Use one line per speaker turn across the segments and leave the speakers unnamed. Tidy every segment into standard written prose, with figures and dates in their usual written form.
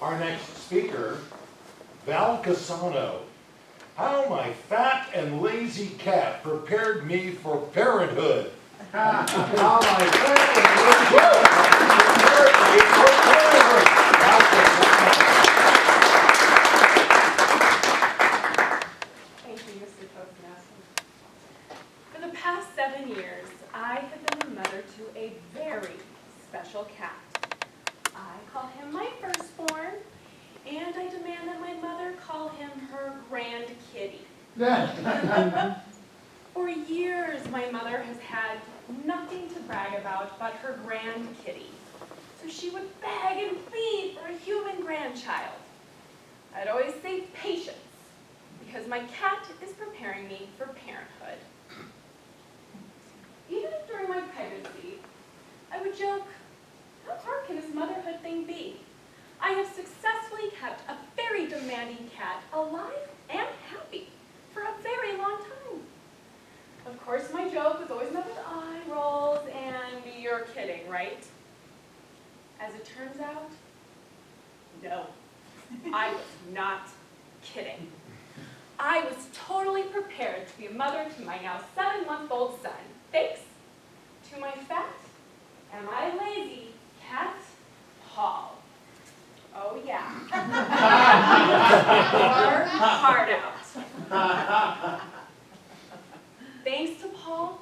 Our next speaker, Val Cassano. How my fat and lazy cat prepared me for parenthood. How my fat and lazy cat prepared me for parenthood.
Thank you, Mr. Postmaster. For the past 7 years, I have been the mother to a very special cat. I call him my firstborn, and I demand that my mother call him her grand kitty. For years, my mother has had nothing to brag about but her grand kitty. So she would beg and plead for a human grandchild. I'd always say patience, because my cat is preparing me for parenthood. Even if during my pregnancy, I would joke, how hard can this motherhood thing be? I have successfully kept a very demanding cat alive and happy for a very long time. Of course, my joke was always met with eye rolls and you're kidding, right? As it turns out, no, I was not kidding. I was totally prepared to be a mother to my now 7-month-old son, thanks to my fat and my lazy cat, Paul. Oh yeah. Your heart out. Thanks to Paul,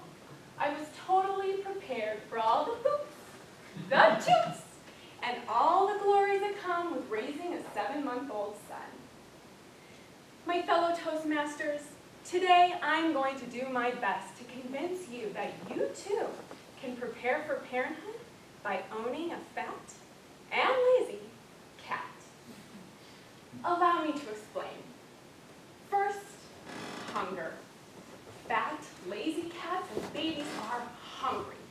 I was totally prepared for all the boops, the toots, and all the glories that come with raising a 7-month-old son. My fellow Toastmasters, today I'm going to do my best to convince you that you too can prepare for parenthood by owning a fat and lazy cat. Allow me to explain. First, hunger. Fat, lazy cats and babies are hungry.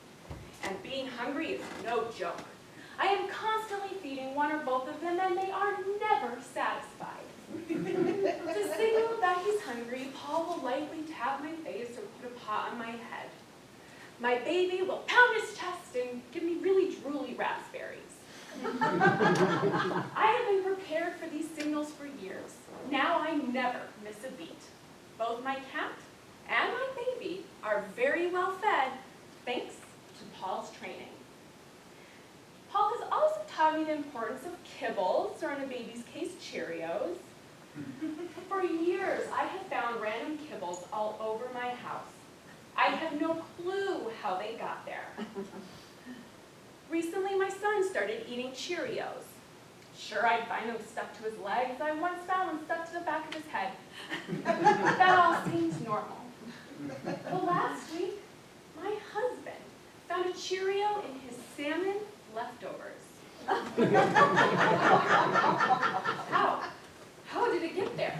And being hungry is no joke. I am constantly feeding one or both of them and they are never satisfied. To signal that he's hungry, Paul will lightly tap my face or put a paw on my head. My baby will pound his chest and give me really drooly raspberries. I have been prepared for these signals for years. Now I never miss a beat. Both my cat and my baby are very well fed, thanks to Paul's training. Paul has also taught me the importance of kibbles, or in a baby's case, Cheerios. For years, I have found random kibbles all over my house. I have no clue how they got there. Recently, my son started eating Cheerios. Sure, I'd find them stuck to his legs. I once found them stuck to the back of his head. That all seems normal. But last week, my husband found a Cheerio in his salmon leftovers. How did it get there?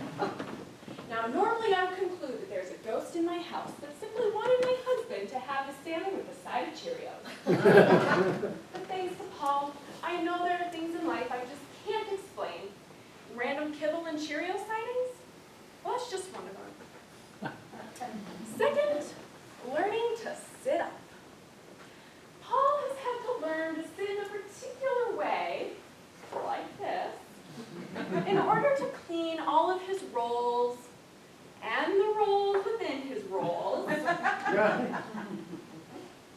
Now, normally I would conclude that there's a ghost in my house that simply wanted my husband to have a salmon with a side of Cheerios. But thanks to Paul, I know there are things in life I just can't explain. Random kibble and Cheerio sightings? Well, that's just one of them. Second, learning to sit up. Paul has had to learn to sit in a particular way, like this, in order to clean all of his rolls and the rolls within his rolls. It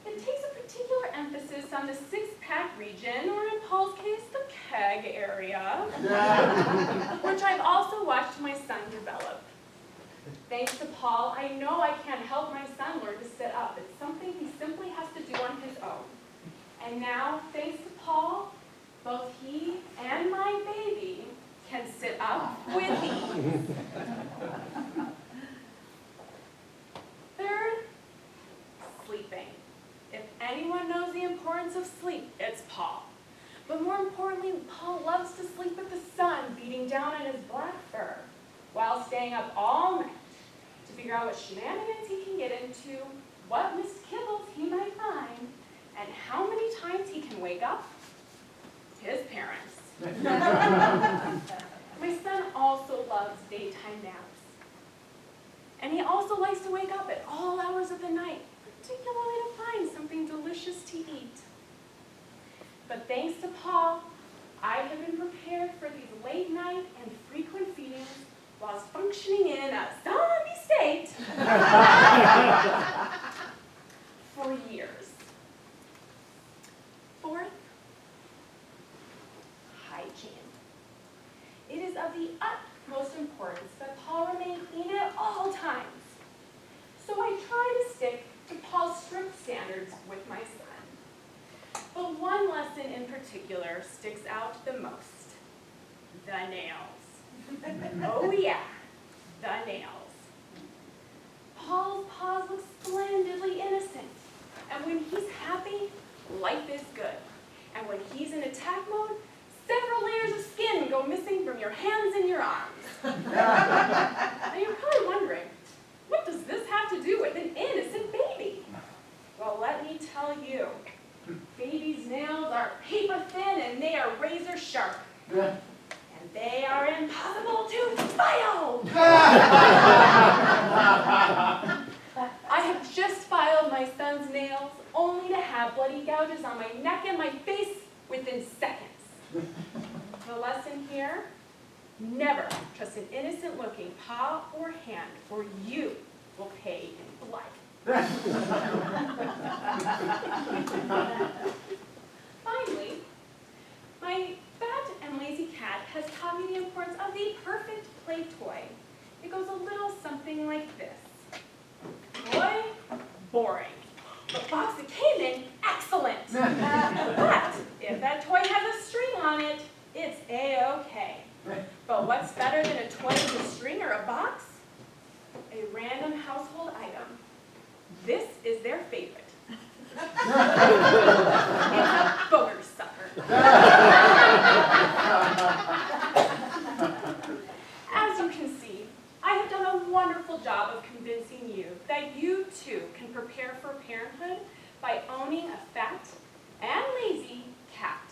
takes a particular emphasis on the six-pack region, or in Paul's case, the keg area, which I've also watched my son develop. Thanks to Paul, I know I can't help my son learn to sit up. It's something he simply has to do on his own. And now, thanks to Paul, both he and my baby can sit up with ease. Third, sleeping. If anyone knows the importance of sleep, it's Paul. But more importantly, Paul loves to sleep with the sun beating down on his black fur while staying up all night to figure out what shenanigans he can get into, what missed kibbles he might find, and how many times he can wake up his parents. My son also loves daytime naps. And he also likes to wake up at all hours of the night, particularly to find something delicious to eat. But thanks to Paul, I have been prepared for these late night and frequent feedings whilst functioning in a zombie state for years. Fourth, hygiene. It is of the utmost importance that Paul remain clean at all times. So I try to stick to Paul's strict standards with my son. But one lesson in particular sticks out the most: the nails. Oh yeah, the nails. Paul's paws look splendidly innocent, and when he's happy, life is good. And when he's in attack mode, several layers of skin go missing from your hands and your arms. Now you're probably wondering, what does this have to do with an innocent baby? Well, let me tell you, babies' nails are paper thin and they are razor sharp. And they are impossible to file. I have just filed my son's nails only to have bloody gouges on my neck and my face within seconds. The lesson here: never trust an innocent-looking paw or hand, or you will pay in blood. Finally, my fat and lazy cat has taught me the importance of the perfect play toy. It goes a little something like this. Toy, boring. The box it came in, excellent. But if that toy has a string on it, it's A-okay. But what's better than a toy with a string or a box? A random household item. This is their favorite. It's a booger sucker. As you can see, I have done a wonderful job of convincing you that you too can prepare for parenthood by owning a fat and lazy cat.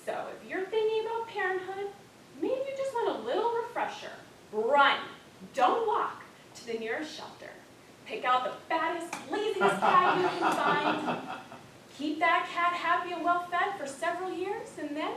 So if you're thinking about parenthood, maybe you just want a little refresher. Run, don't walk, to the nearest shelter. Pick out the fattest, laziest cat you can find. Keep that cat happy and well fed for several years, and then